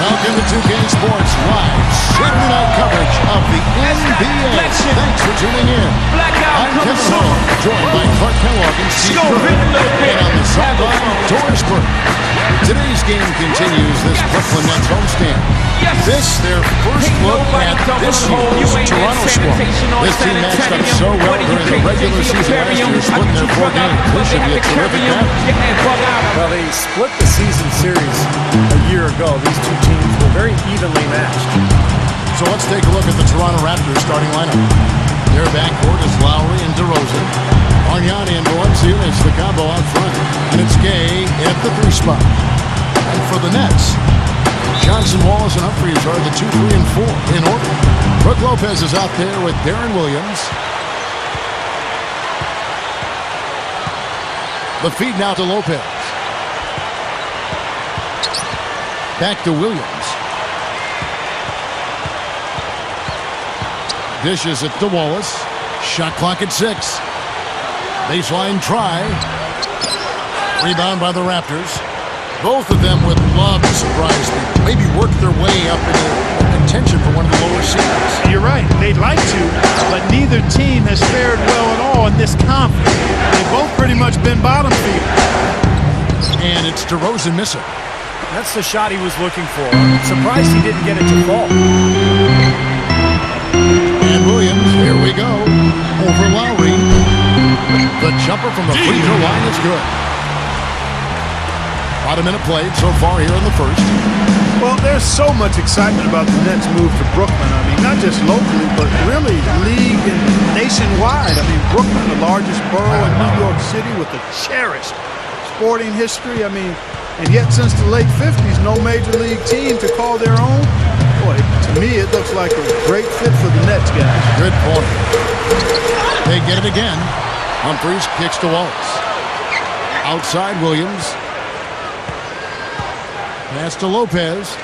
Welcome to 2K Sports Live Saturday night coverage of the NBA. Thanks for tuning in. I'm Kevin Hall, joined by Clark Kellogg and Steve Kerr. And on the sideline, Doris Burke. Today's game continues this Brooklyn Nets homestand. This, their first look at this year's Toronto squad. This team matched up so well during the regular season last year, splitting their 4 games. This should be a terrific battle. Well, they split the season series a year ago. These two teams were very evenly matched. So let's take a look at the Toronto Raptors starting lineup. Their backcourt is Lowry and DeRozan. Bargnani and Valanciunas, the combo out front. And it's Gay at the 3 spot. And for the Nets, Johnson, Wallace, and Humphries are the 2, 3, and 4 in order. Brook Lopez is out there with Darren Williams. The feed now to Lopez. Back to Williams. Dishes it to Wallace. Shot clock at 6. Baseline try. Rebound by the Raptors. Both of them would love to surprise people. Maybe work their way up into contention for one of the lower seeds. You're right. They'd like to, but neither team has fared well at all in this conference. They've both pretty much been bottom feeders. And it's DeRozan missing. That's the shot he was looking for. I'm surprised he didn't get it to fall. And Williams, here we go. Over Lowry. The jumper from the free throw line is good. About a minute played so far here in the first. Well, there's so much excitement about the Nets' move to Brooklyn. I mean, not just locally, but really league and nationwide. I mean, Brooklyn, the largest borough in New York City with a cherished sporting history. I mean, and yet since the late 50s, no major league team to call their own. Boy, to me, it looks like a great fit for the Nets, guys. Good point. They get it again. Humphries kicks to Wallace. Outside Williams. Pass to Lopez.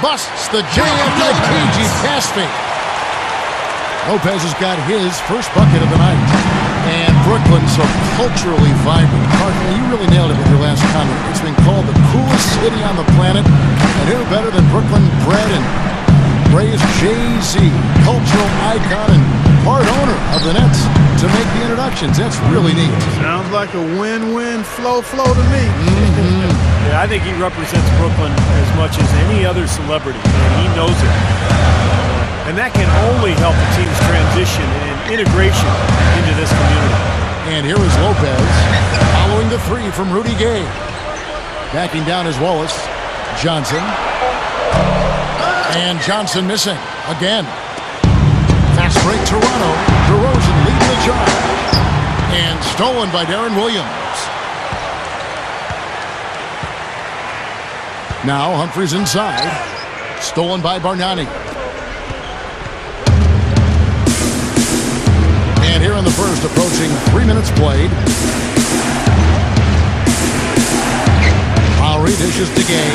Busts the JMKG pass fake. Lopez has got his first bucket of the night. And Brooklyn so culturally vibrant. Cardinal, you really nailed it with your last comment. It's been called the coolest city on the planet. And who better than Brooklyn bred and raised Jay-Z, cultural icon and part owner of the Nets, to make the introductions. That's really neat. Sounds like a win-win flow to me. Yeah, I think he represents Brooklyn as much as any other celebrity, and he knows it. And that can only help the team's transition and integration into this community. And here is Lopez following the 3 from Rudy Gay. Backing down is Wallace. Johnson. And Johnson missing again. Fast break Toronto. DeRozan leading the charge. And stolen by Darren Williams. Now Humphries inside. Stolen by Bargnani. And here in the first, approaching 3 minutes played. Lowry dishes to Gay.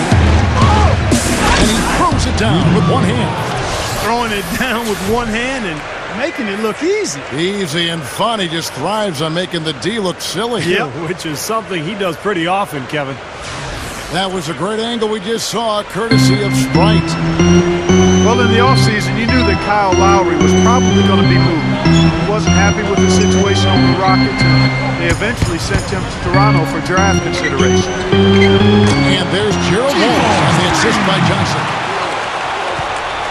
And he throws it down with one hand. Throwing it down with one hand and making it look easy. Easy and fun. He just thrives on making the D look silly. Yeah, which is something he does pretty often, Kevin. That was a great angle we just saw, courtesy of Sprite. Well, in the offseason, you knew that Kyle Lowry was probably going to be moved. He wasn't happy with the situation on the Rockets, and they eventually sent him to Toronto for draft consideration. And there's Gerald Wallace on the assist by Johnson.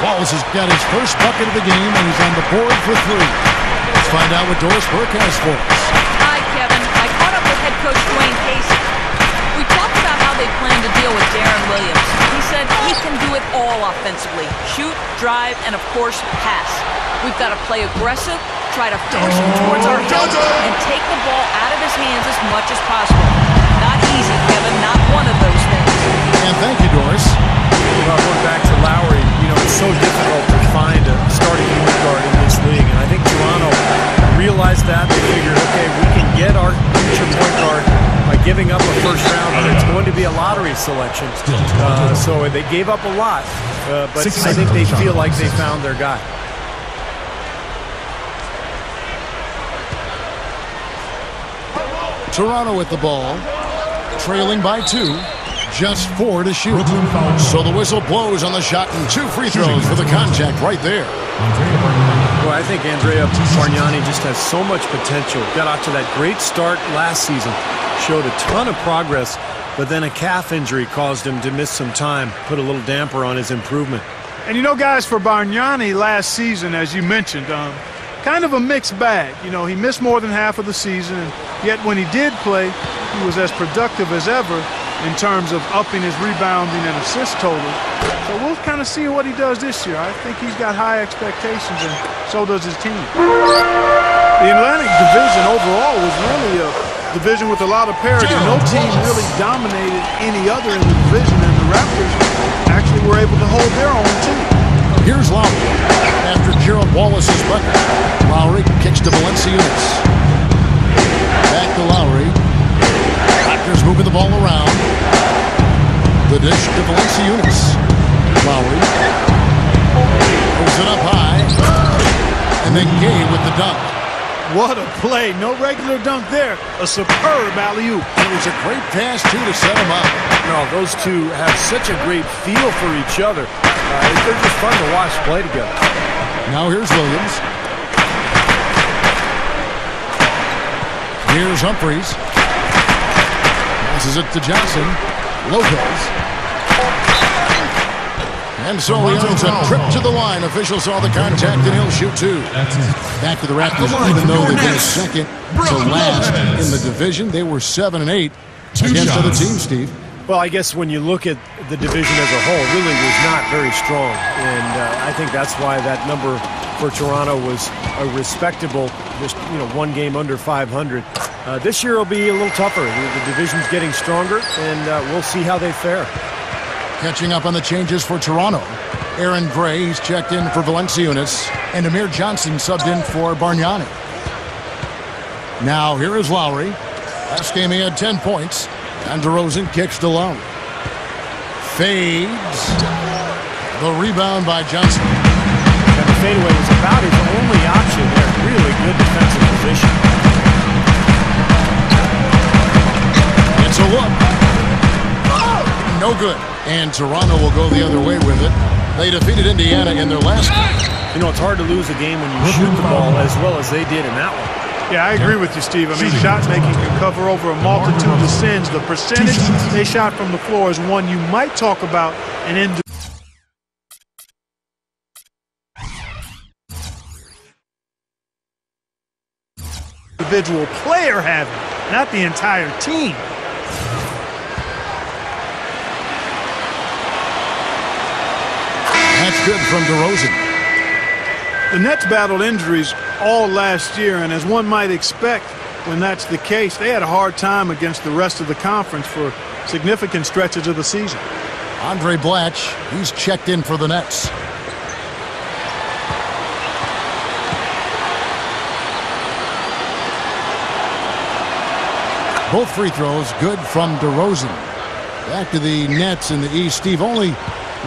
Wallace has got his first bucket of the game, and he's on the board for 3. Let's find out what Doris Burke has for us. Hi, Kevin. I caught up with head coach Dwayne Casey. We talked about how they plan to deal with Darren Williams. He said he can do it all offensively. Shoot, drive, and of course, pass. We've got to play aggressive, try to force him towards our help, and take the ball out of his hands as much as possible. Not easy, Kevin. Not one of those things. And thank you, Doris. Well, going back to Lowry, it's so difficult to find a starting point guard in this league, and I think Toronto realized that. They figured, okay, we can get our future point guard by giving up a first round, but it's going to be a lottery selection. So they gave up a lot, but I think they feel like they found their guy. Toronto with the ball, trailing by 2. Just 4 to shoot. So the whistle blows on the shot and 2 free throws for the contact right there. Well, I think Andrea Bargnani just has so much potential. Got off to that great start last season. Showed a ton of progress, but then a calf injury caused him to miss some time. Put a little damper on his improvement. And you know, guys, for Bargnani last season, as you mentioned, kind of a mixed bag. You know, he missed more than half of the season, and yet when he did play, he was as productive as ever in terms of upping his rebounding and assist total. So we'll kind of see what he does this year. I think he's got high expectations, and so does his team. The Atlantic Division overall was really a division with a lot of parity. No team really dominated any other in the division, and the Raptors actually were able to hold their own too. Here's Lowry. After Gerald Wallace's bucket, Lowry kicks to Valanciunas. Back to Lowry. Raptors moving the ball around. The dish to Valanciunas. Lowry moves it up high, and then Gay with the dunk. What a play. No regular dunk there. A superb alley-oop. It was a great pass, too, to set him up. No, those two have such a great feel for each other. They're just fun to watch play together. Now here's Williams. Here's Humphries. Passes it to Johnson. Lopez. And so he owns a trip to the line. Officials saw the contact, and he'll shoot 2. Back to the Raptors, even though they finished second to last in the division. They were 7-8 against other teams, Steve. Well, I guess when you look at the division as a whole, really was not very strong. And I think that's why that number for Toronto was a respectable, just one game under 500. This year will be a little tougher. The division's getting stronger, and we'll see how they fare. Catching up on the changes for Toronto. Aaron Gray, he's checked in for Valanciunas, and Amir Johnson subbed in for Bargnani. Now here is Lowry. Last game he had 10 points. And DeRozan kicks to Lowry. Fades. The rebound by Johnson. And the fadeaway was about his only option there. Really good defensive position. It's a look. No good. And Toronto will go the other way with it. They defeated Indiana in their last game. You know, it's hard to lose a game when you shoot the ball as well as they did in that one. Yeah, I agree with you, Steve. I mean, shot making can cover over a multitude of sins. The percentage they shot from the floor is one you might talk about an individual player having, not the entire team. That's good from DeRozan. The Nets battled injuries all last year, and as one might expect when that's the case, they had a hard time against the rest of the conference for significant stretches of the season. Andre Blatch, he's checked in for the Nets. Both free throws good from DeRozan. Back to the Nets in the East. Steve only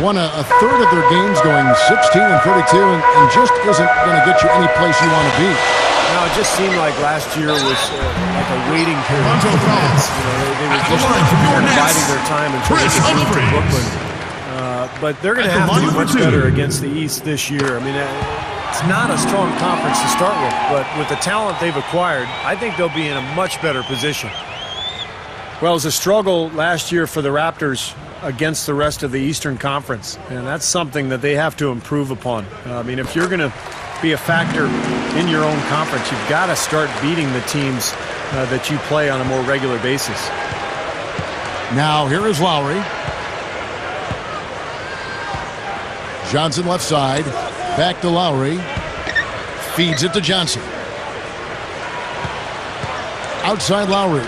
won a third of their games, going 16-32, and just isn't going to get you any place you want to be. No, it just seemed like last year was like a waiting period for the Nets. They were just biding their time until they could get to Brooklyn. But they're going to have to do much better against the East this year. I mean, it's not a strong conference to start with, but with the talent they've acquired, I think they'll be in a much better position. Well, it was a struggle last year for the Raptors against the rest of the Eastern Conference, and that's something that they have to improve upon. I mean, if you're going to be a factor in your own conference, you've got to start beating the teams that you play on a more regular basis. Now here is Lowry. Johnson left side, back to Lowry, feeds it to Johnson. Outside Lowry.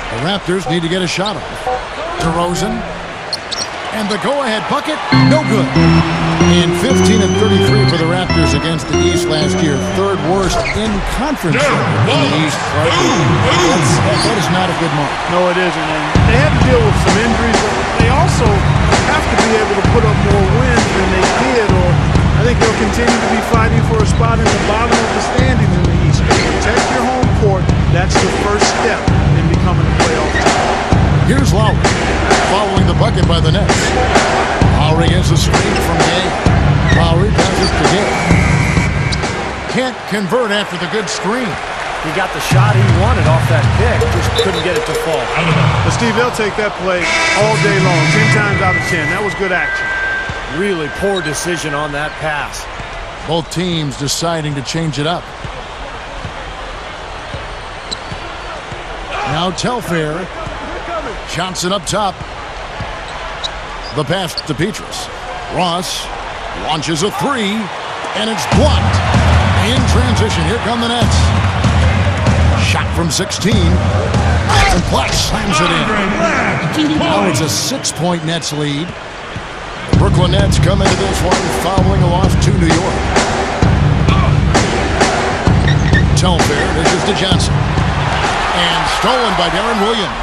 The Raptors need to get a shot off. DeRozan. And the go-ahead bucket, no good. And 15-33 for the Raptors against the East last year. Third worst in conference in the East. That is not a good mark. No, it isn't. And they had to deal with some injuries, but they also have to be able to put up more wins than they did, or I think they'll continue to be fighting for a spot in the bottom of the standings in the East. Protect your home court. That's the first step in come in the playoffs. Here's Lowry, following the bucket by the Nets. Lowry gets a screen from Gay. Lowry passes to Gay. Can't convert after the good screen. He got the shot he wanted off that pick, just couldn't get it to fall. But Steve, they'll take that play all day long, 10 times out of 10. That was good action. Really poor decision on that pass. Both teams deciding to change it up. Now Telfair. Johnson up top. The pass to Petrus. Ross launches a three, and it's blocked. In transition, here come the Nets. Shot from 16. And Black slams it in. Now it's a 6-point Nets lead. The Brooklyn Nets come into this one following a loss to New York. Telfair dishes to Johnson. And stolen by Darren Williams.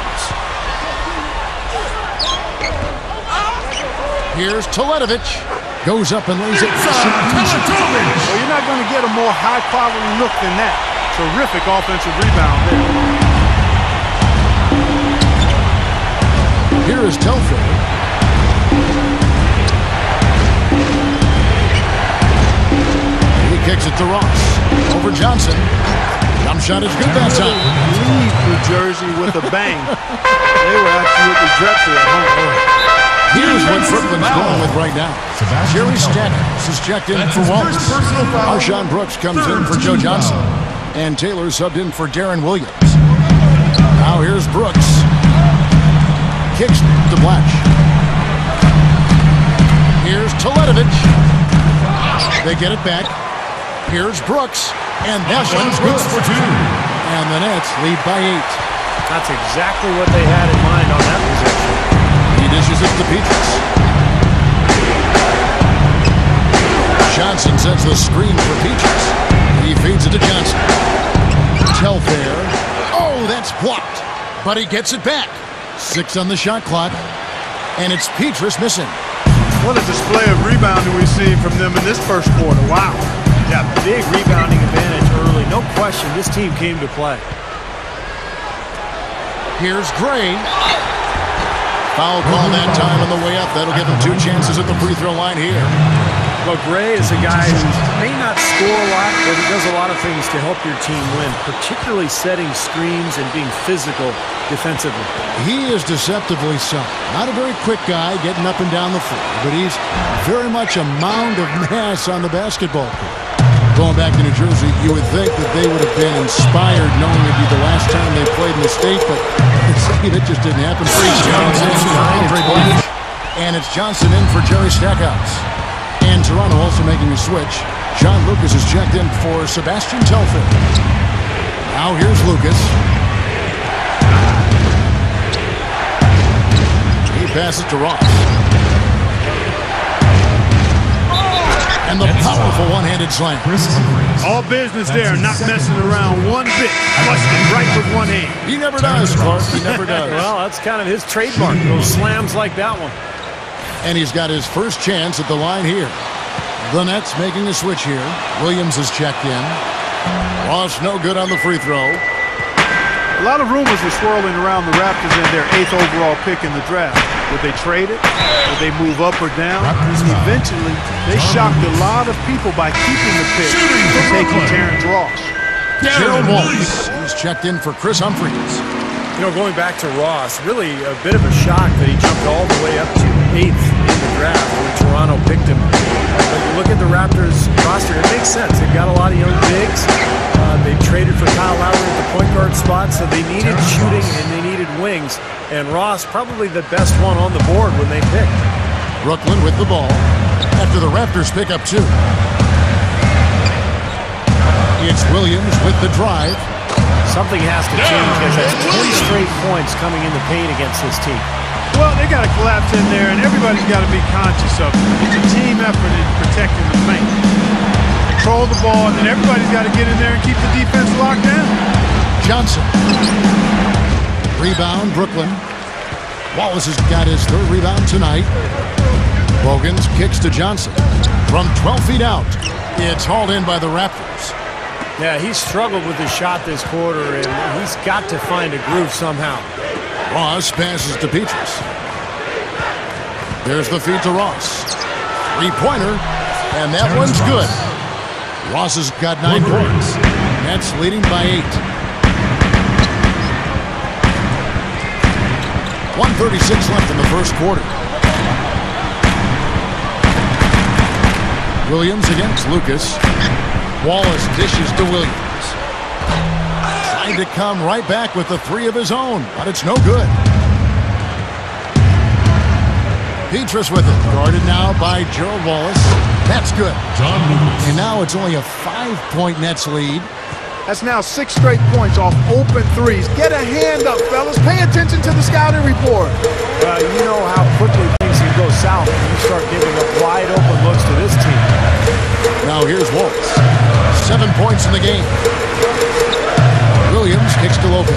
Here's Teletovic. Goes up and lays it. Well, you're not going to get a more high-quality look than that. Terrific offensive rebound there. Here is Telfair. He kicks it to Ross. Over Johnson. Jump shot is good that time. Leave New Jersey with a bang. They were absolutely dreadful at home. Here's what Brooklyn's going with right now. Jerry Stackhouse is checked in for Wallace. Marshawn Brooks comes in for Joe Johnson. And Taylor subbed in for Darren Williams. Now here's Brooks. Kicks to Blatch. Here's Teletovic. They get it back. Here's Brooks. And that one's good for two. And the Nets lead by 8. That's exactly what they had in mind on that possession. He dishes it to Petrus. Johnson sets the screen for Petrus. He feeds it to Johnson. Telfair. Oh, that's blocked. But he gets it back. 6 on the shot clock. And it's Petrus missing. What a display of rebounding we've seen from them in this first quarter. Wow. Yeah, big rebounding advantage early. No question, this team came to play. Here's Gray. Foul call that time on the way up. That'll give him 2 chances at the free throw line here. Well, Gray is a guy who may not score a lot, but he does a lot of things to help your team win, particularly setting screens and being physical defensively. He is deceptively sound. Not a very quick guy getting up and down the floor, but he's very much a mound of mass on the basketball court. Going back to New Jersey, you would think that they would have been inspired knowing it'd be the last time they played in the state, but it just didn't happen. And it's Johnson in for Jerry Stackhouse. And Toronto also making a switch. John Lucas is checked in for Sebastian Telfair. Now here's Lucas. He passes to Ross. And the powerful one-handed slam. All business there, not messing around one bit. Flushed it right with one hand. He never does, Clark. He never does. Well, that's kind of his trademark, those slams like that one. And he's got his first chance at the line here. The Nets making a switch here. Williams is checked in. Ross no good on the free throw. A lot of rumors were swirling around the Raptors and their 8th overall pick in the draft. Would they trade it? Would they move up or down? Eventually, they shocked a lot of people by keeping the pick and taking Terrence Ross. Gerald Wallace is checked in for Chris Humphries. You know, going back to Ross, really a bit of a shock that he jumped all the way up to 8th in the draft when Toronto picked him. But you look at the Raptors roster, it makes sense. They've got a lot of young bigs. They traded for Kyle Lowry at the point guard spot, so they needed shooting and they needed wings. And Ross, probably the best one on the board when they picked. Brooklyn with the ball after the Raptors pick up 2. It's Williams with the drive. Something has to change because that's 10 straight points coming in the paint against this team. Well, they got to collapse in there, and everybody's got to be conscious of it. It's a team effort in protecting the paint. Control the ball, and then everybody's got to get in there and keep the defense locked down. Johnson. Rebound, Brooklyn. Wallace has got his 3rd rebound tonight. Bogans kicks to Johnson. From 12 feet out, it's hauled in by the Raptors. Yeah, he's struggled with his shot this quarter, and he's got to find a groove somehow. Ross passes to Petrus. There's the feed to Ross. Three-pointer, and that one's good. Ross has got 9 points. Nets leading by 8. 1:36 left in the first quarter. Williams against Lucas. Wallace dishes to Williams. Trying to come right back with the 3 of his own, but it's no good. Petrus with it. Guarded now by Gerald Wallace. That's good. And now it's only a 5-point Nets lead. That's now 6 straight points off open threes. Get a hand up, fellas. Pay attention to the scouting report. You know how quickly things can go south when you start giving up wide open looks to this team. Now here's Wallace. 7 points in the game. Williams kicks to Lopez.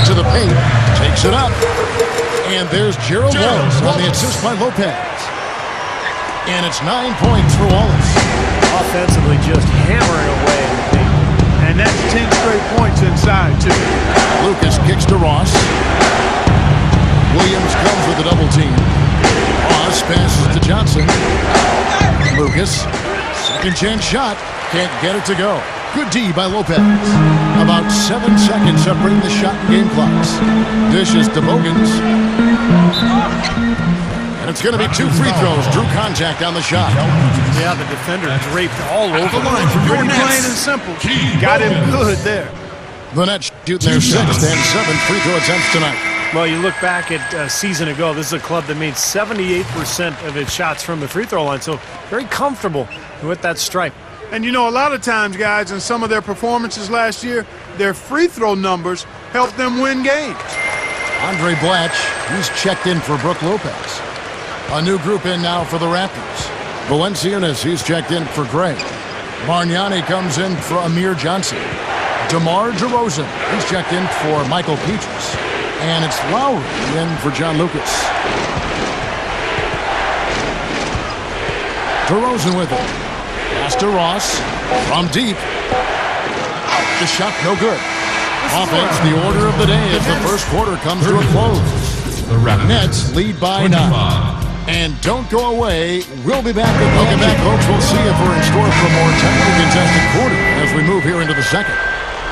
To the paint. Takes it up. And there's Gerald Wallace on the assist by Lopez. And it's 9 points for Wallace. Offensively just hammering away in the paint. And that's 10 straight points inside, too. Lucas kicks to Ross. Williams comes with a double team. Ross passes to Johnson. Lucas, second chance shot. Can't get it to go. Good D by Lopez. About 7 seconds separating the shot and game clocks. Dishes to Bogans. And it's going to be 2 free throws. Drew contact on the shot. Yeah, the defender draped all over the line. Pretty plain and simple. Got him good there. The Nets shooting their 6th and 7th free throw attempts tonight. Well, you look back at a season ago, this is a club that made 78% of its shots from the free throw line, so very comfortable with that stripe. And you know, a lot of times, guys, in some of their performances last year, their free throw numbers helped them win games. Andre Blatch, he's checked in for Brook Lopez. A new group in now for the Raptors. Valenciunas, he's checked in for Gray. Bargnani comes in for Amir Johnson. DeMar DeRozan, he's checked in for Michael Petrus. And it's Lowry in for John Lucas. DeRozan with it. Pass to Ross. From deep. The shot no good. Offense, the order of the day as the first quarter comes to a close. The Nets lead by 9. And don't go away. We'll be back. Welcome back, folks. We'll see if we're in store for a more tightly contested quarter as we move here into the second.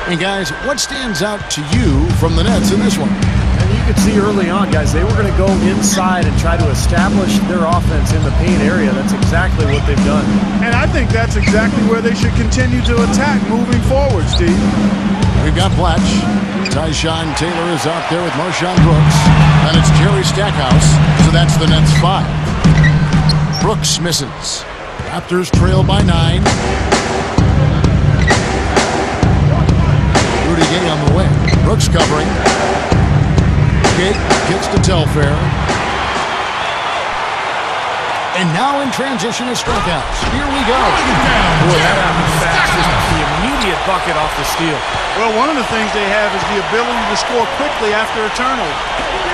And, guys, what stands out to you from the Nets in this one? And you could see early on, guys, they were going to go inside and try to establish their offense in the paint area. That's exactly what they've done. And I think that's exactly where they should continue to attack moving forward, Steve. We've got Blatch. Tyshawn Taylor is out there with Marshawn Brooks. And it's Jerry Stackhouse. So that's the Nets 5. Brooks misses. Raptors trail by 9. Rudy Gay on the wing. Brooks covering. Gay gets to Telfair. And now in transition is strikeouts. Here we go. Boy, that happened fast. Just the immediate bucket off the steal. Well, one of the things they have is the ability to score quickly after a turnover.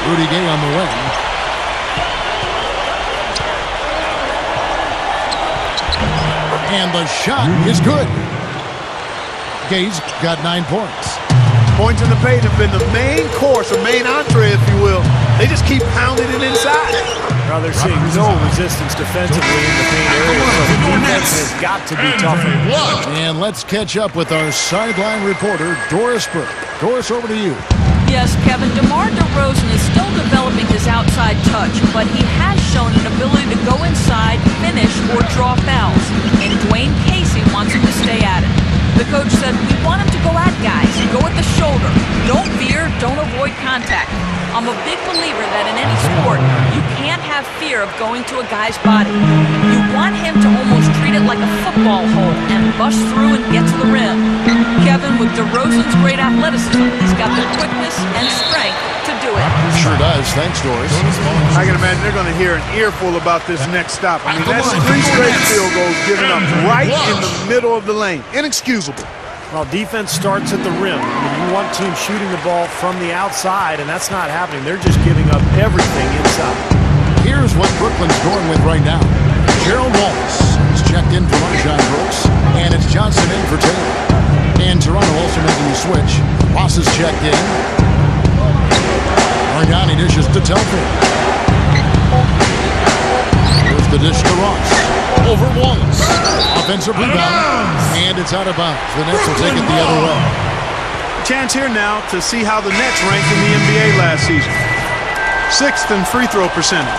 Rudy Gay on the wing. And the shot is good. Gay's got 9 points. Points in the paint have been the main course, or main entree, if you will. They just keep pounding it inside. Now they're seeing no resistance defensively in the paint area, so the defense has got to be tougher. And let's catch up with our sideline reporter, Doris Burke. Doris, over to you. Yes, Kevin, DeMar DeRozan is still developing his outside touch, but he has shown an ability to go inside, finish, or draw fouls. And Dwayne Casey wants him to stay at it. The coach said, we want him to go at guys, go at the shoulder. Don't veer, don't avoid contact. I'm a big believer that in any sport, you can't have fear of going to a guy's body. You want him to almost treat it like a football hole and bust through and get to the rim. Kevin, with DeRozan's great athleticism, he's got the quickness and strength to do it. Sure does. Thanks, Doris. I can imagine they're going to hear an earful about this next stop. I mean, that's 3 straight field goals given up right in the middle of the lane. Inexcusable. Well, defense starts at the rim. I mean, you want teams shooting the ball from the outside, and that's not happening. They're just giving up everything inside. Here's what Brooklyn's going with right now. Gerald Wallace is checked in for Marjon Brooks, and it's Johnson in for Taylor. And Toronto also making a switch. Ross is checked in. Bargnani dishes to Telfair. Here's the dish to Ross. Over Wallace. Offensive rebound, and it's out of bounds. The Nets will take it the other way. Chance here now to see how the Nets ranked in the NBA last season. 6th in free throw percentage,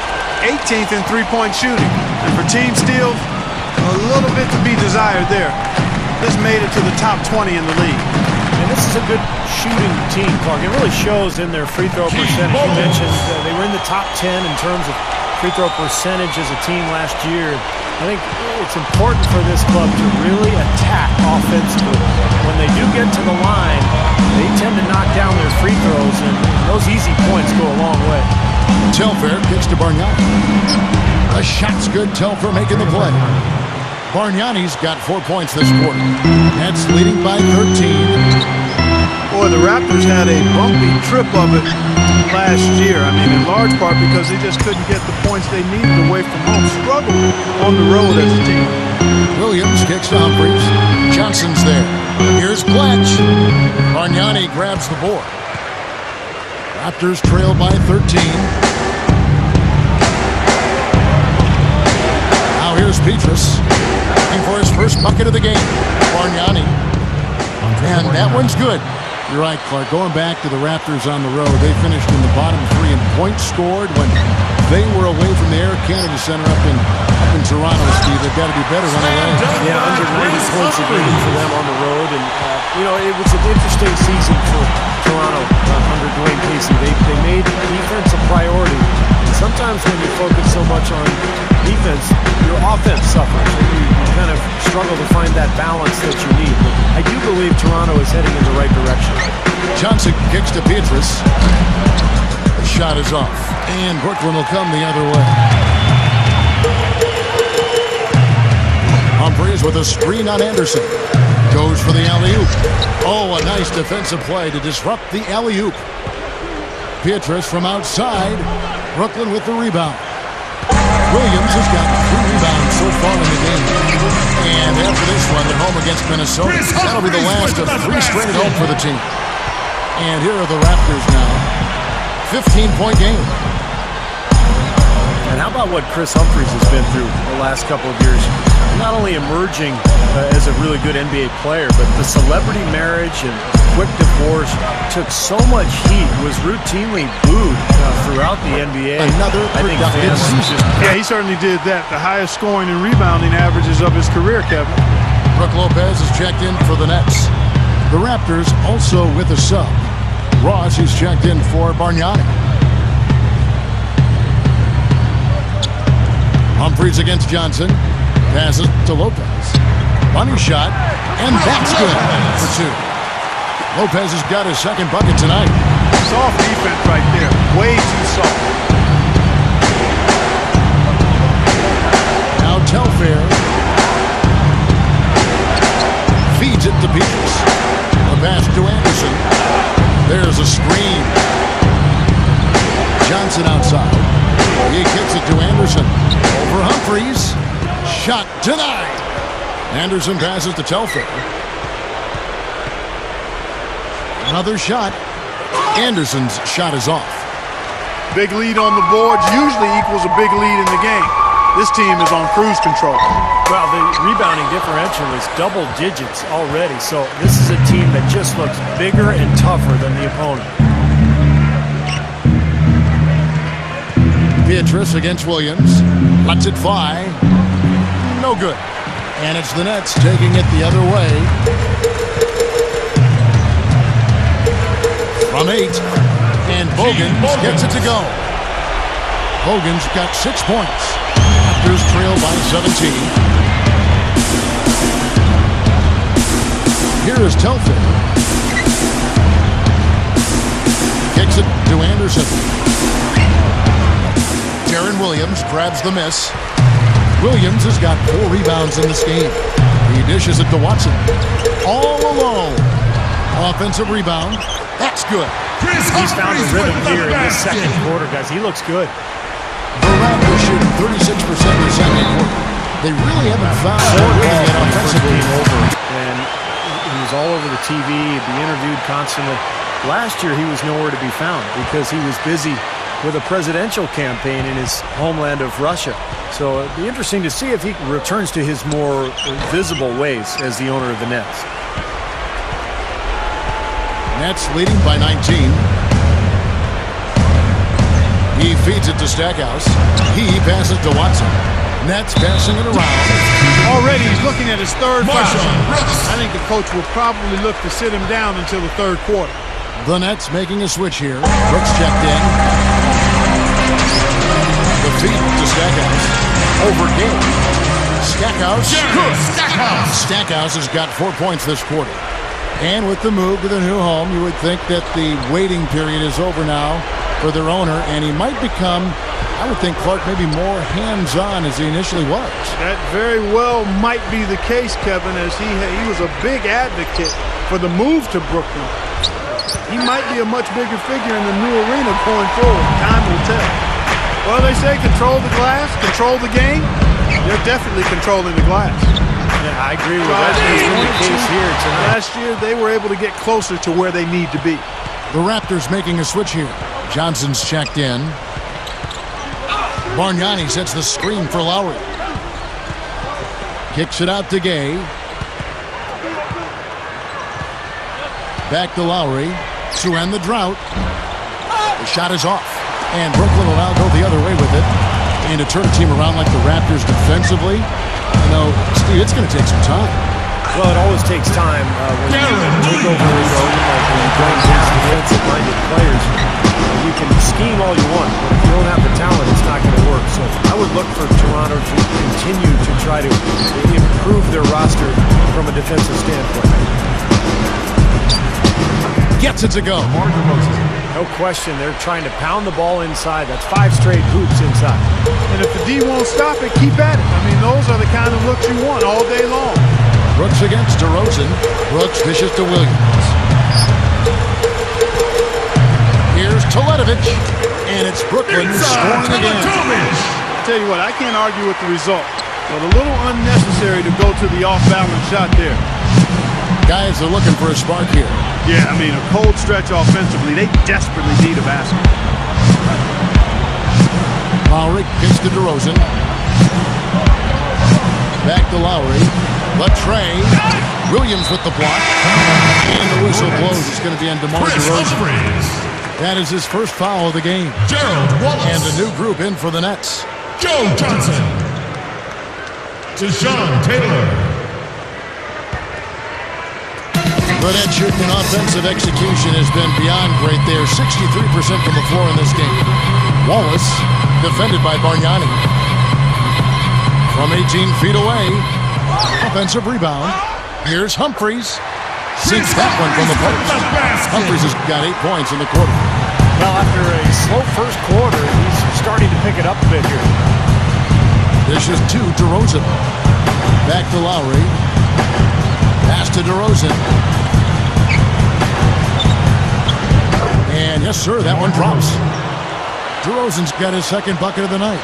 18th in three-point shooting, and for team steals, a little bit to be desired there. This made it to the top 20 in the league. And this is a good shooting team, Clark. It really shows in their free throw percentage. You mentioned they were in the top 10 in terms of free throw percentage as a team last year. I think it's important for this club to really attack offensively. When they do get to the line, they tend to knock down their free throws, and those easy points go a long way. Telfair kicks to Bargnani. The shot's good. Telfair making the play. Bargnani's got 4 points this quarter. Nets leading by 13. Boy, the Raptors had a bumpy trip of it last year. I mean, in large part because they just couldn't get the points they needed away from home. Struggled on the road as a team. Williams kicks to Humphries. Johnson's there. Here's Bletch. Bargnani grabs the board. Raptors trail by 13. Now here's Petrus. Looking for his first bucket of the game. Bargnani. And that one's good. You're right, Clark. Going back to the Raptors on the road, they finished in the bottom 3 in points scored when they were away from the Air Canada Center up in Toronto, Steve. They've got to do better when away. Yeah, under 90 points a game for them on the road. And, it was an interesting season for Toronto under Dwayne Casey. They made defense a priority. And sometimes when you focus so much on defense, your offense suffers. And you kind of struggle to find that balance that you need. But I do believe Toronto is heading in the right direction. Johnson kicks to Petrus. The shot is off. And Brooklyn will come the other way. Humphries with a screen on Anderson. Goes for the alley-oop. Oh, a nice defensive play to disrupt the alley-oop. Petrus from outside. Brooklyn with the rebound. Williams has got 3 rebounds so far in the game. And after this one, they're home against Minnesota. That'll be the last of 3 straight at home for the team. And here are the Raptors now. 15-point game. And how about what Chris Humphries has been through the last couple of years? Not only emerging as a really good NBA player, but the celebrity marriage and quick divorce took so much heat, was routinely booed throughout the NBA. Another productive season. Yeah, he certainly did that. The highest scoring and rebounding averages of his career, Kevin. Brook Lopez is checked in for the Nets. The Raptors also with a sub. Ross is checked in for Bargnani. Humphries against Johnson. Passes to Lopez. Money shot, and that's good for 2. Lopez has got his second bucket tonight. Soft defense right there. Way too soft. Now Telfair feeds it to Petrus. The pass to Anderson. There's a screen. Johnson outside. He kicks it to Anderson. Over Humphries. Shot denied. Anderson passes to Telfair. Another shot. Anderson's shot is off. Big lead on the boards usually equals a big lead in the game. This team is on cruise control. Well, the rebounding differential is double digits already, so this is a team that just looks bigger and tougher than the opponent. Petrus against Williams. Lets it fly. No good. And it's the Nets taking it the other way. From 8. And Bogans gets it to go. Bogans got 6 points. Raptors trail by 17. Here is Telfair. Kicks it to Anderson. Darren Williams grabs the miss. Williams has got 4 rebounds in this game. He dishes it to Watson. All alone. Offensive rebound. That's good. He's found a rhythm here in this second quarter, guys. He looks good. The Raptors shooting 36% in the second quarter. They really haven't found a way to get offensively over. And he was all over the TV, be interviewed constantly. Last year, he was nowhere to be found because he was busy with a presidential campaign in his homeland of Russia. So it'd be interesting to see if he returns to his more visible ways as the owner of the Nets. Nets leading by 19. He feeds it to Stackhouse. He passes to Watson. Nets passing it around. Already he's looking at his third foul. I think the coach will probably look to sit him down until the third quarter. The Nets making a switch here. Brooks checked in. The feed to Stackhouse. Over game. Stackhouse. Stackhouse has got 4 points this quarter. And with the move to the new home, you would think that the waiting period is over now for their owner, and he might become, I would think, Clark, maybe more hands-on as he initially was. That very well might be the case, Kevin, as he was a big advocate for the move to Brooklyn. He might be a much bigger figure in the new arena going forward. Time will tell. Well, they say control the glass, control the game. They're definitely controlling the glass. Yeah, I agree with that. The case here tonight. Last year, they were able to get closer to where they need to be. The Raptors making a switch here. Johnson's checked in. Bargnani sets the screen for Lowry. Kicks it out to Gay. Back to Lowry to end the drought. The shot is off. And Brooklyn will now go the other way with it. And to turn a team around like the Raptors defensively, you know, Steve, it's going to take some time. Well, it always takes time when you take over a zone, like when you bring against defensive-minded players. You can scheme all you want, but if you don't have the talent, it's not going to work. So I would look for Toronto to continue to try to improve their roster from a defensive standpoint. Gets it to go. No question, they're trying to pound the ball inside. That's 5 straight hoops inside. And if the D won't stop it, keep at it. I mean, those are the kind of looks you want all day long. Brooks against DeRozan. Brooks dishes to Williams. Here's Teletovic, and it's Brooklyn scoring again. I'll tell you what, I can't argue with the result, but a little unnecessary to go to the off-balance shot there. Guys are looking for a spark here. Yeah, I mean, a cold stretch offensively. They desperately need a basket. Lowry kicks to DeRozan. Back to Lowry. Latrey. Williams with the block. And the whistle blows. It's going to be on DeMar DeRozan. That is his first foul of the game. And a new group in for the Nets. Joe Johnson. Deshaun Taylor. The Nets shooting and offensive execution has been beyond great there. 63% from the floor in this game. Wallace, defended by Bargnani. From 18 feet away. Offensive rebound. Here's Humphries. Sinks that one from the post. Humphries has got 8 points in the quarter. Well, after a slow first quarter, he's starting to pick it up a bit here. This is to DeRozan. Back to Lowry. Pass to DeRozan. And yes, sir, that one drops. DeRozan's got his second bucket of the night.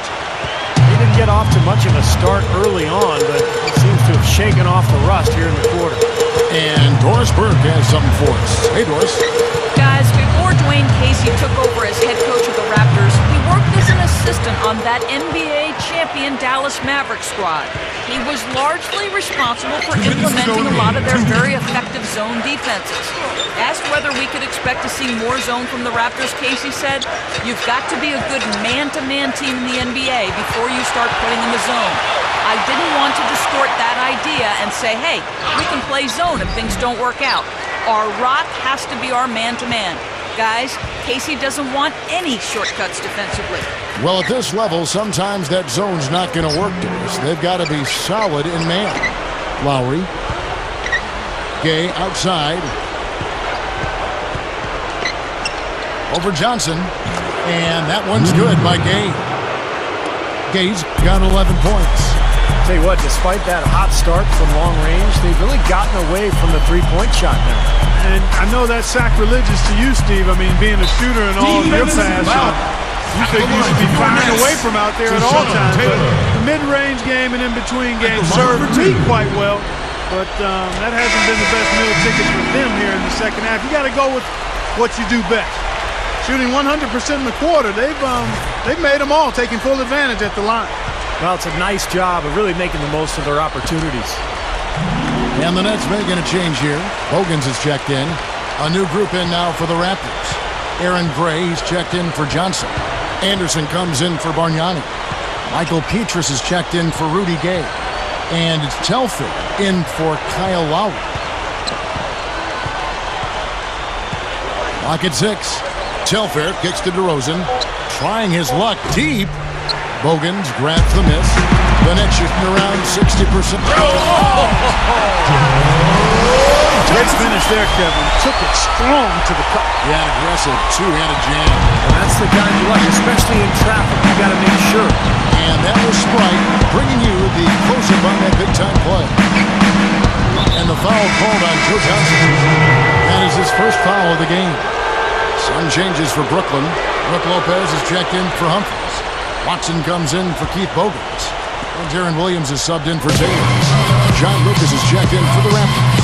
He didn't get off to much of a start early on, but he seems to have shaken off the rust here in the quarter. And Doris Burke has something for us. Hey, Doris. Guys, before Dwayne Casey took over as head coach of the Raptors, he worked as an assistant on that NBA champion Dallas Mavericks squad. He was largely responsible for implementing a lot of their very effective zone defenses. Asked whether we could expect to see more zone from the Raptors, Casey said, "You've got to be a good man-to-man team in the NBA before you start putting in the zone. I didn't want to distort that idea and say, hey, we can play zone if things don't work out. Our rock has to be our man-to-man. Guys, Casey doesn't want any shortcuts defensively." Well, at this level, sometimes that zone's not going to work to us. They've got to be solid in man. Lowry. Gay outside. Over Johnson. And that one's good by Gay. Gay's got 11 points. Tell you what, despite that hot start from long range, they've really gotten away from the three-point shot now. And I know that's sacrilegious to you, Steve. I mean, being a shooter and all of your passion. You think you should be firing away from out there at all times. But the mid-range game and in-between game served me quite well. But that hasn't been the best meal ticket for them here in the second half. You got to go with what you do best. Shooting 100% in the quarter, they've made them all, taking full advantage at the line. Well, it's a nice job of really making the most of their opportunities. And the Nets making a change here. Bogans is checked in. A new group in now for the Raptors. Aaron Gray, he's checked in for Johnson. Anderson comes in for Bargnani. Michael Petrus is checked in for Rudy Gay. And it's Telfair in for Kyle Lowry. Lock at 6. Telfair kicks to DeRozan. Trying his luck deep. Bogans grabs the miss. The Nets shooting around 60%. Great finish there, Kevin. Took it strong to the cup. Yeah, aggressive two-handed jam. And that's the kind you like, especially in traffic. You got to make sure. And that was Sprite bringing you the close-up on that big-time play. And the foul called on Joe Johnson. That is his first foul of the game. Some changes for Brooklyn. Brook Lopez is checked in for Humphries. Watson comes in for Keith Bogans. And Darren Williams is subbed in for Taylor. John Lucas is checked in for the Raptors.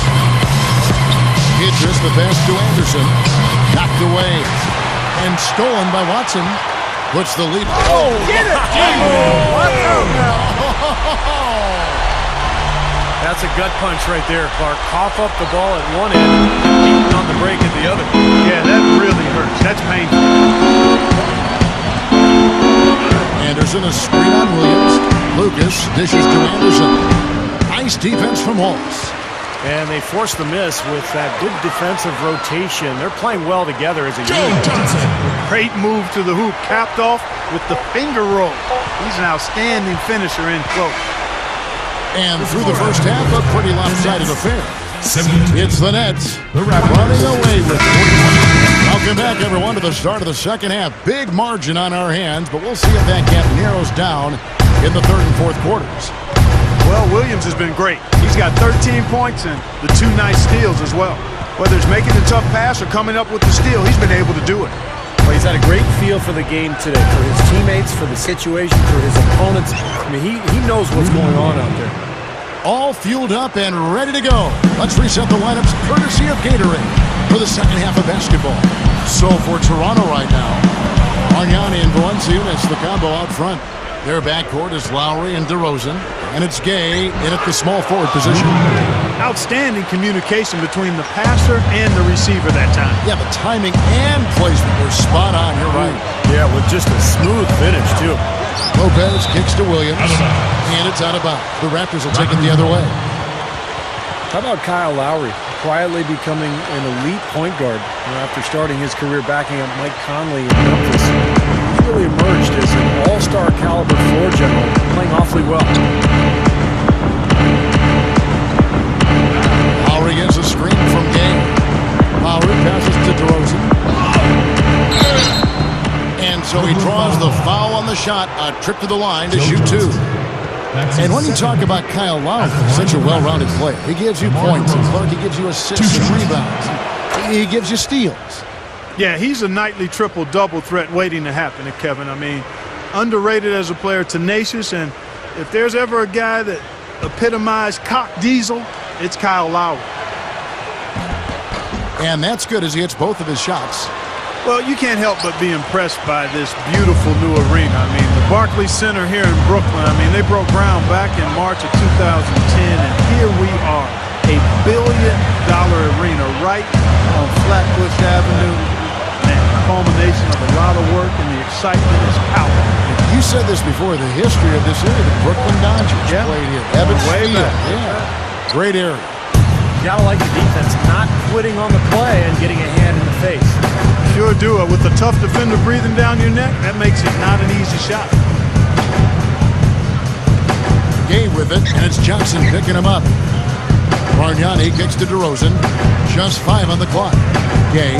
Petrus, the pass to Anderson. Knocked away. And stolen by Watson. Puts the lead. Oh, get it! What That's a gut punch right there, Clark. Cough up the ball at one end, beating on the break at the other. Yeah, that really hurts. That's painful. Anderson, a screen on Williams. Lucas dishes to Anderson. Nice defense from Holmes. And they forced the miss with that good defensive rotation. They're playing well together as a unit. Great move to the hoop, capped off with the finger roll. He's an outstanding finisher in close. And through the first half, a pretty lopsided affair. It's the Nets running away with it. Welcome back, everyone, to the start of the second half. Big margin on our hands, but we'll see if that gap narrows down in the third and fourth quarters. Well, Williams has been great. He's got 13 points and the 2 nice steals as well. Whether it's making a tough pass or coming up with the steal, he's been able to do it. Well, he's had a great feel for the game today, for his teammates, for the situation, for his opponents. I mean, he knows what's going on out there. All fueled up and ready to go. Let's reset the lineups courtesy of Gatorade for the second half of basketball. So for Toronto right now, Bargnani and Valanciunas, the combo out front. Their backcourt is Lowry and DeRozan, and it's Gay in at the small forward position. Outstanding communication between the passer and the receiver that time. Yeah, the timing and placement were spot on. You're right. Yeah, with just a smooth finish, too. Lopez kicks to Williams, and it's out of bounds. The Raptors will take it the other way. How about Kyle Lowry quietly becoming an elite point guard after starting his career backing up Mike Conley in Memphis? He's really emerged as an all-star caliber floor general, playing awfully well. Lowry gets a screen from Gay. Lowry passes to DeRozan. And so he draws the foul on the shot, a trip to the line to shoot 2. And when you talk about Kyle Lowry, such a well-rounded player, he gives you points, and Clark, he gives you assists and rebounds. He gives you steals. Yeah, he's a nightly triple-double threat waiting to happen, Kevin. I mean, underrated as a player, tenacious, and if there's ever a guy that epitomized cock diesel, it's Kyle Lowry. And that's good as he hits both of his shots. Well, you can't help but be impressed by this beautiful new arena. I mean, the Barclays Center here in Brooklyn, I mean, they broke ground back in March of 2010, and here we are, a $1 billion arena right on Flatbush Avenue, and the culmination of a lot of work, and the excitement is palpable. You said this before, the history of this area, the Brooklyn Dodgers played here. Ebbets Way Field, back. yeah. Great area. You gotta like the defense, not quitting on the play and getting a hand in the face. Sure do it. With a tough defender breathing down your neck, that makes it not an easy shot. Gay with it, and it's Johnson picking him up. Bargnani kicks to DeRozan. Just 5 on the clock. Gay.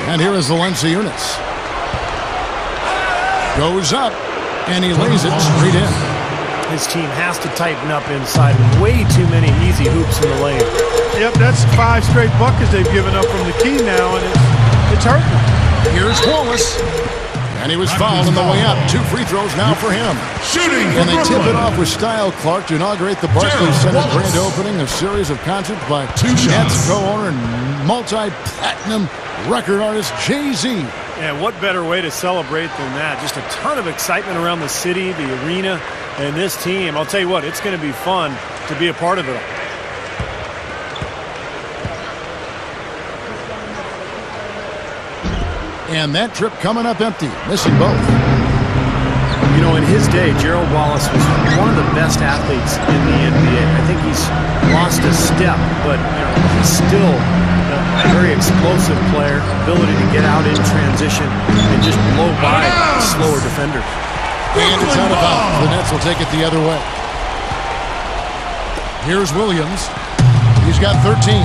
And here is Valanciunas. Goes up, and he lays it straight in. His team has to tighten up inside. Way too many easy hoops in the lane. Yep, that's 5 straight buckets they've given up from the key now, and it's It's hurting him. Here's Wallace. And he was fouled on the way up. 2 free throws now for him. Shooting for And they tip it Brooklyn. off with style, Clark, to inaugurate the Barclays Center grand opening, a series of concerts by Nets co-owner and multi-platinum record artist Jay-Z. And what better way to celebrate than that? Just a ton of excitement around the city, the arena, and this team. I'll tell you what, it's going to be fun to be a part of it. And that trip coming up empty, missing both. You know, in his day, Gerald Wallace was one of the best athletes in the NBA. I think he's lost a step, but he's still a very explosive player, ability to get out in transition and just blow by slower defenders. And it's out of bounds. The Nets will take it the other way. Here's Williams. He's got 13.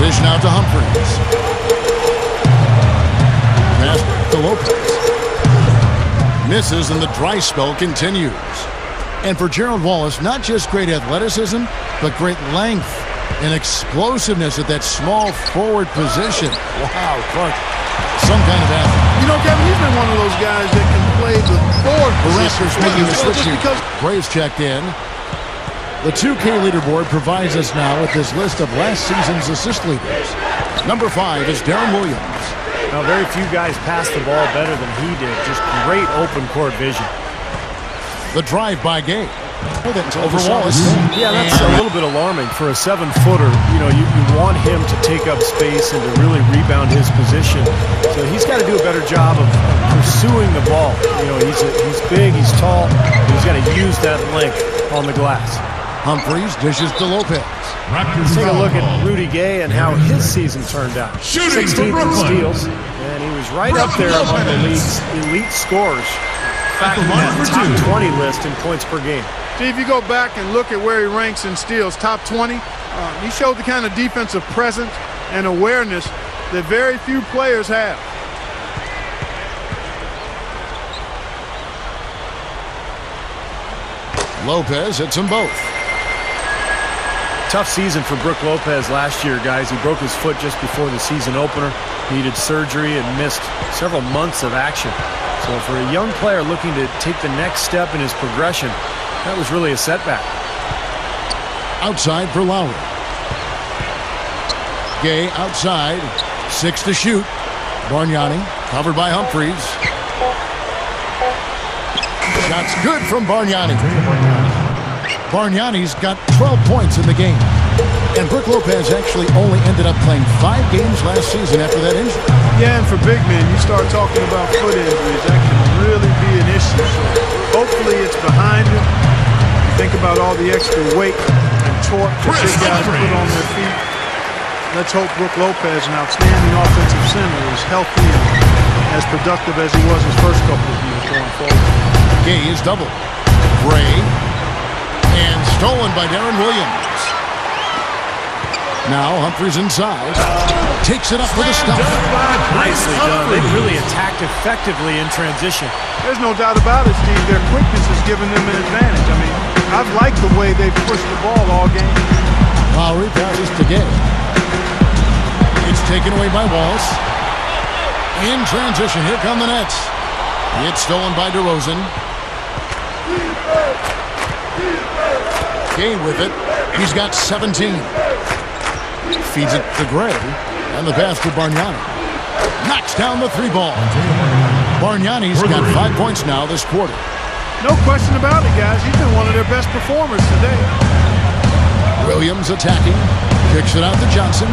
Dish now to Humphries. Pass to Lopez. Misses and the dry spell continues. And for Gerald Wallace, not just great athleticism, but great length and explosiveness at that small forward position. Wow, Clark, some kind of athlete. You know, Kevin, he's been one of those guys that can play the forward The position. Raptors making the switch here. Because Braves checked in. The 2K leaderboard provides us now with this list of last season's assist leaders. Number 5 is Darren Williams. Now, very few guys pass the ball better than he did. Just great open court vision. The drive by Gay. Over Wallace. Yeah, that's a little bit alarming for a 7-footer. You know, you want him to take up space and to really rebound his position. So he's got to do a better job of pursuing the ball. You know, he's big, he's tall, but he's got to use that length on the glass. Humphries dishes to Lopez. Let's take a look at Rudy Gay and how his season turned out. Shooting for 16th in Brooklyn. steals, and he was right up there among the league's elite scorers. In fact, in that top 20 list in points per game. See, if you go back and look at where he ranks in steals, top 20, he showed the kind of defensive presence and awareness that very few players have. Lopez hits them both. Tough season for Brook Lopez last year, guys. He broke his foot just before the season opener, needed surgery, and missed several months of action. So for a young player looking to take the next step in his progression, that was really a setback. Outside for Lowry. Gay outside. 6 to shoot. Bargnani covered by Humphries. Shot's good from Bargnani. Bargnani's got 12 points in the game. And Brook Lopez actually only ended up playing 5 games last season after that injury. Yeah, and for big men, you start talking about foot injuries, that can really be an issue. So hopefully it's behind him. Think about all the extra weight and torque that big guys put on their feet. Let's hope Brook Lopez, an outstanding offensive center, is healthy and as productive as he was his first couple of years going forward. Gay is doubled. Gray. And stolen by Darren Williams. Now Humphries inside. Takes it up with a stop. Nicely done. They really attacked effectively in transition. There's no doubt about it, Steve. Their quickness has given them an advantage. I mean, I've liked the way they've pushed the ball all game. Lowry passes to Gay. It's taken away by Wallace. In transition, here come the Nets. It's stolen by DeRozan. Gay with it. He's got 17. Feeds it to Gray. And the pass to Bargnani. Knocks down the 3-ball. Bargnani's got 5 points now this quarter. No question about it, guys. He's been one of their best performers today. Williams attacking. Kicks it out to Johnson.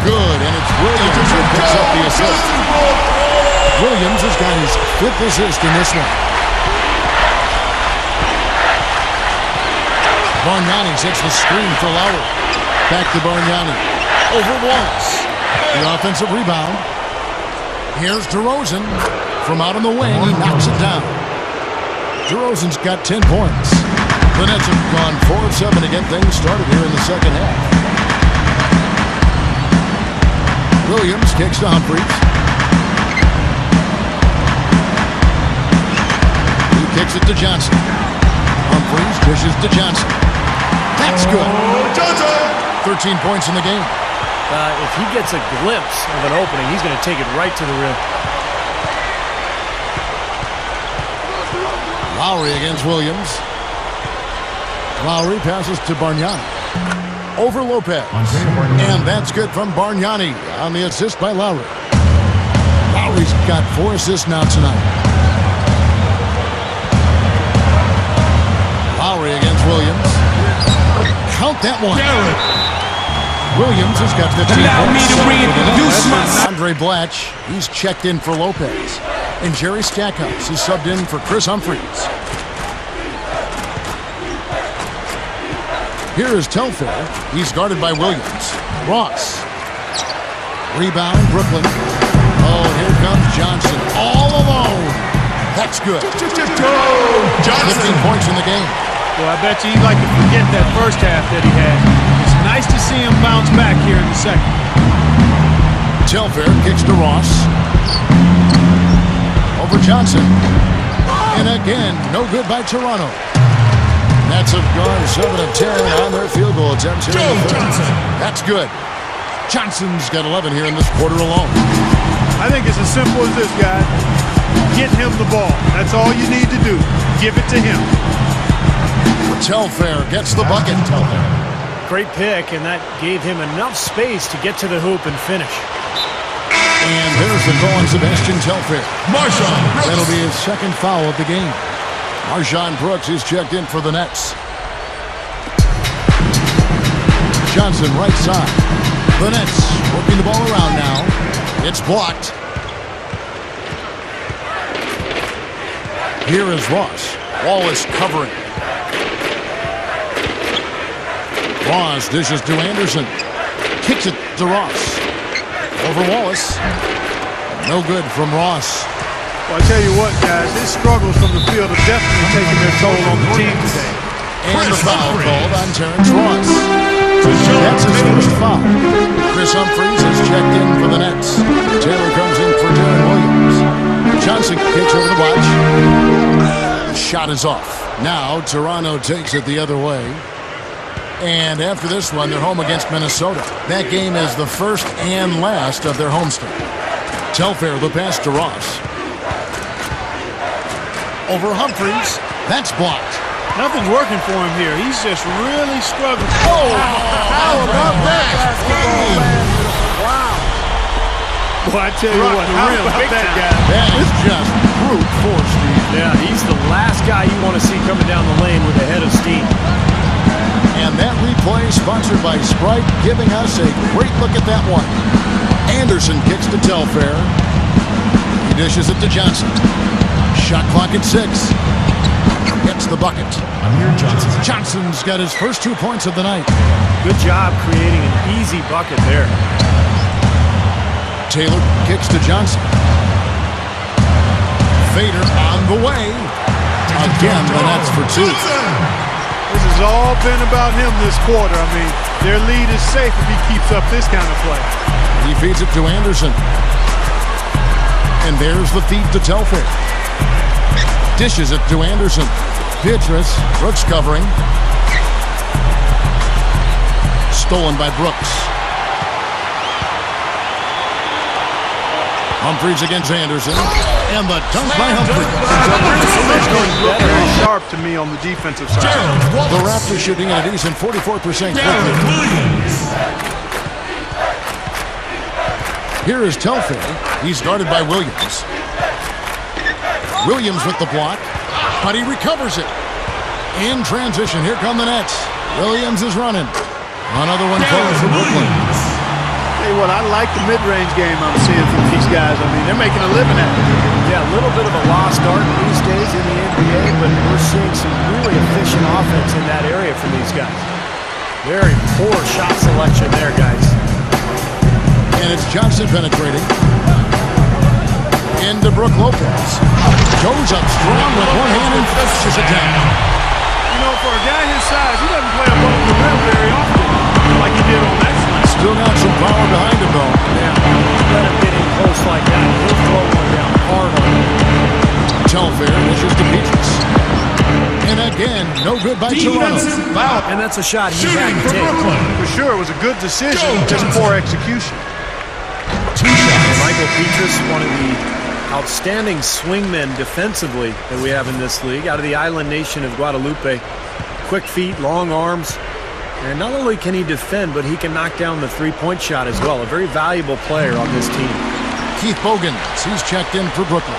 Good, and it's Williams who picks up the assist. Williams has got his 5th assist in this one. Bargnani sets the screen for Lowry. Back to Bargnani. Over Wallace. The offensive rebound. Here's DeRozan. From out on the wing, he knocks it down. DeRozan's got 10 points. The Nets have gone 4 of 7 to get things started here in the second half. Williams kicks to Humphries. He kicks it to Johnson. Humphries dishes to Johnson. That's good. 13 points in the game. If he gets a glimpse of an opening, he's going to take it right to the rim. Lowry against Williams. Lowry passes to Bargnani. Over Lopez. And that's good from Bargnani on the assist by Lowry. Lowry's got 4 assists now tonight. Lowry against Williams. Count that one. Williams has got 15 points. Andre Blatch, he's checked in for Lopez. And Jerry Stackhouse is subbed in for Chris Humphries. Here is Telfair. He's guarded by Williams. Ross. Rebound, Brooklyn. Oh, here comes Johnson. All alone. That's good. 15 points in the game. Well, I bet you he'd like to forget that first half that he had. It's nice to see him bounce back here in the second. Telfair kicks to Ross. Over Johnson. And again, no good by Toronto. Nets have gone 7 of 10 on their field goal attempts here in the third. That's good. Johnson's got 11 here in this quarter alone. I think it's as simple as this, guys. Get him the ball. That's all you need to do. Give it to him. Telfair gets the bucket. Great pick, and that gave him enough space to get to the hoop and finish. And there's the call on Sebastian Telfair. That'll be his second foul of the game. Marshawn Brooks is checked in for the Nets. Johnson right side. The Nets working the ball around now. It's blocked. Here is Ross. Wallace covering. Ross dishes to Anderson. Kicks it to Ross. Over Wallace. No good from Ross. Well, I tell you what, guys, his struggles from the field have definitely taken their toll on the team today. And the foul called on Terrence Ross. That's his first foul. Chris Humphries is checked in for the Nets. Taylor comes in for Darren Williams. Johnson kicks over the watch. Shot is off. Now Toronto takes it the other way. And after this one, they're home against Minnesota. That game is the first and last of their homestand. Telfair the pass to Ross. Over Humphries. That's blocked. Nothing's working for him here. He's just really struggling. Oh, how about that? Wow. Boy, I tell you what, how about that guy? That is just brute force, Steve. Yeah, he's the last guy you want to see coming down the lane with a head of steam. And that replay sponsored by Sprite, giving us a great look at that one. Anderson kicks to Telfair. He dishes it to Johnson. Shot clock at 6. Gets the bucket. Johnson's got his first 2 points of the night. Good job creating an easy bucket there. Taylor kicks to Johnson. Vader on the way. Again, the Nets for 2. This has all been about him this quarter. I mean, their lead is safe if he keeps up this kind of play. He feeds it to Anderson. And there's the feed to Telfair. Dishes it to Anderson. Beatrice. Brooks covering. Stolen by Brooks. Humphries against Anderson. And the dunk by Humphries. Very sharp to me on the defensive side. The Raptors shooting at a decent 44% clip. Here is Telfair. He's guarded by Williams. Williams with the block, but he recovers it. In transition, here come the Nets. Williams is running. Another one falls for Brooklyn. Hey, what I like the mid-range game I'm seeing from these guys. I mean, they're making a living at it. Yeah, a little bit of a lost art these days in the NBA, but we're seeing some really efficient offense in that area from these guys. Very poor shot selection there, guys. And it's Johnson penetrating. Into Brook Lopez. Goes up strong with one hand and finishes it down. You know, for a guy his size, he doesn't play above the rim very often, like he did on that side. Still got some power behind him, though. Yeah, let him get in close like that. He'll throw one down hard on him. Telfair dishes to Beatrice. And Again, no good by Toronto. Defensive foul. And that's a shot he Shooting had to for take. Brooklyn. For sure, it was a good decision, just poor execution. 2 shots. Michael Petrus, one of the outstanding swingmen defensively that we have in this league, out of the island nation of Guadalupe. Quick feet, long arms, and not only can he defend, but he can knock down the three-point shot as well. A very valuable player on this team. Keith Bogans, he's checked in for Brooklyn.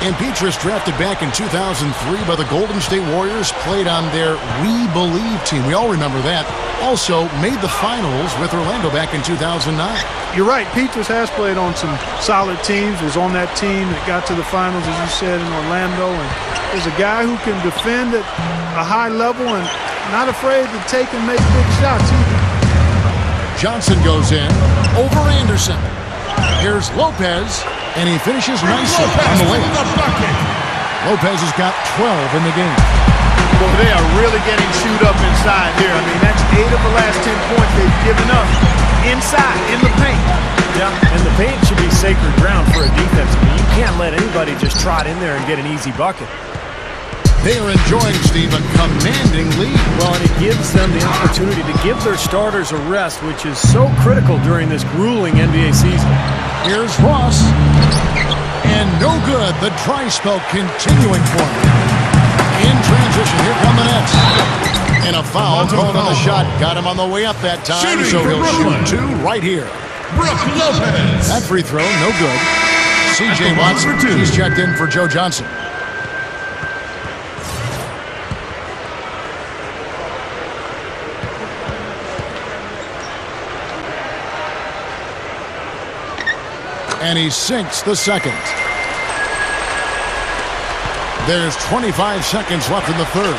And Petrus, drafted back in 2003 by the Golden State Warriors, played on their We Believe team. We all remember that. Also made the finals with Orlando back in 2009. You're right. Petrus has played on some solid teams, was on that team that got to the finals, as you said, in Orlando. And is a guy who can defend at a high level and not afraid to take and make big shots either. Johnson goes in over Anderson. Here's Lopez, and he finishes nicely on the layup. Lopez has got 12 in the game. Well, they are really getting chewed up inside here. I mean, that's 8 of the last 10 points they've given up inside, in the paint. Yeah, and the paint should be sacred ground for a defense. I mean, you can't let anybody just trot in there and get an easy bucket. They are enjoying, Steve, a commanding lead. Well, and it gives them the opportunity to give their starters a rest, which is so critical during this grueling NBA season. Here's Ross. And no good. The dry spell continuing for him. In transition, here come the Nets. And a foul called on the shot. Got him on the way up that time, so he'll shoot 2 right here. Brook Lopez. That free throw, no good. C.J. Watson, he's checked in for Joe Johnson. And he sinks the second. There's 25 seconds left in the third.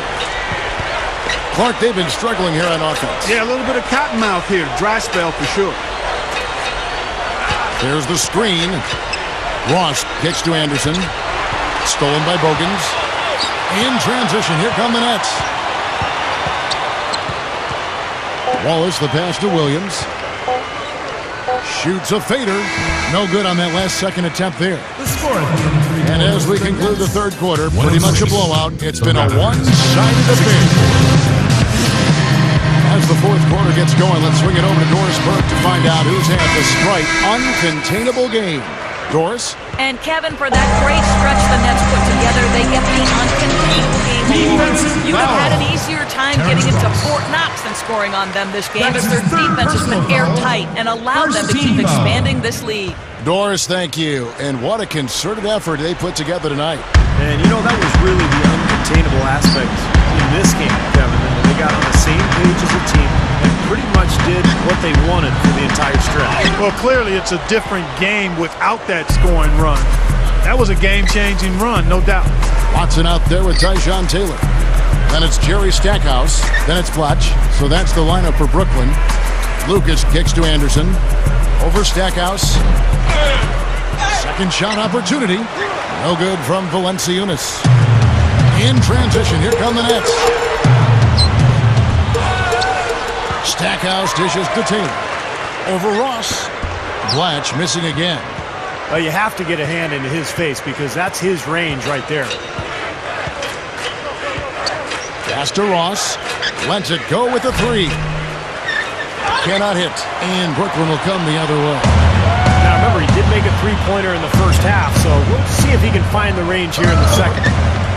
Clark, they've been struggling here on offense. Yeah, a little bit of cottonmouth here. Dry spell for sure. There's the screen. Ross gets to Anderson. Stolen by Bogans. In transition, here come the Nets. Wallace, the pass to Williams. Shoots a fader. No good on that last second attempt there. And as we conclude the third quarter, pretty much a blowout. It's been a one-sided affair. As the fourth quarter gets going, let's swing it over to Doris Burke to find out who's had the Sprite uncontainable game. Doris? And Kevin, for that great stretch the Nets put together, they get the uncontainable game award. You'd have had an easier time getting into Fort Knox than scoring on them this game, as their defense has been airtight and allowed them to keep expanding this lead. Doris, thank you. And what a concerted effort they put together tonight. And you know, that was really the uncontainable aspect in this game, Kevin. They got on the same page as a team and pretty much did what they wanted for the entire stretch. Well, clearly it's a different game without that scoring run. That was a game-changing run, no doubt. Watson out there with Tyjon Taylor. Then it's Jerry Stackhouse. Then it's Blatch. So that's the lineup for Brooklyn. Lucas kicks to Anderson. Over Stackhouse. Second shot opportunity. No good from Valanciunas. In transition, here come the Nets. Stackhouse dishes to Taylor. Over Ross. Blatch missing again. Well, you have to get a hand into his face because that's his range right there. Pass to Ross. Lets it go with the three. Cannot hit. And Brooklyn will come the other way. Now remember, he did make a three-pointer in the first half, so we'll see if he can find the range here in the second.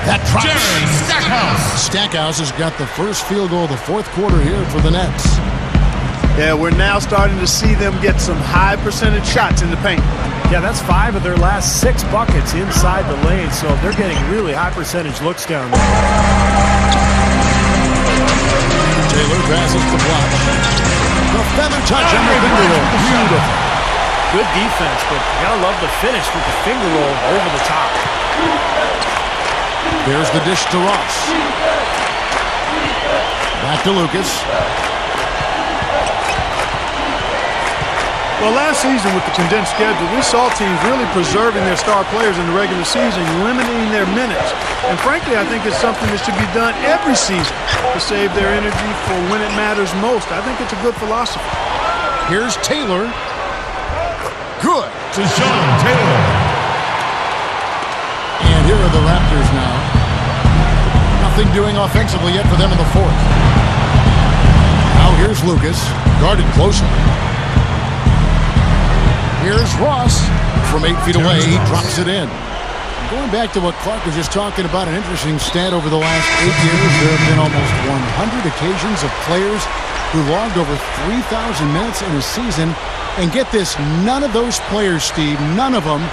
That drops. Jerry Stackhouse. Stackhouse has got the first field goal of the fourth quarter here for the Nets. Yeah, we're now starting to see them get some high percentage shots in the paint. Yeah, that's 5 of their last 6 buckets inside the lane, so they're getting really high percentage looks down there. Taylor passes to Blatch. The feather touch on the finger roll. Beautiful. Good defense, but you gotta love the finish with the finger roll over the top. There's the dish to Ross. Back to Lucas. Well, last season with the condensed schedule, we saw teams really preserving their star players in the regular season, limiting their minutes. And frankly, I think it's something that should be done every season to save their energy for when it matters most. I think it's a good philosophy. Here's Taylor. Good. To Sean Taylor. And here are the Raptors now. 0-0 Nothing doing offensively yet for them in the fourth. Now here's Lucas, guarded closely. Here's Ross. From 8 feet away, he drops it in. Going back to what Clark was just talking about, an interesting stat over the last 8 years, there have been almost 100 occasions of players who logged over 3,000 minutes in a season. And get this, none of those players, Steve, none of them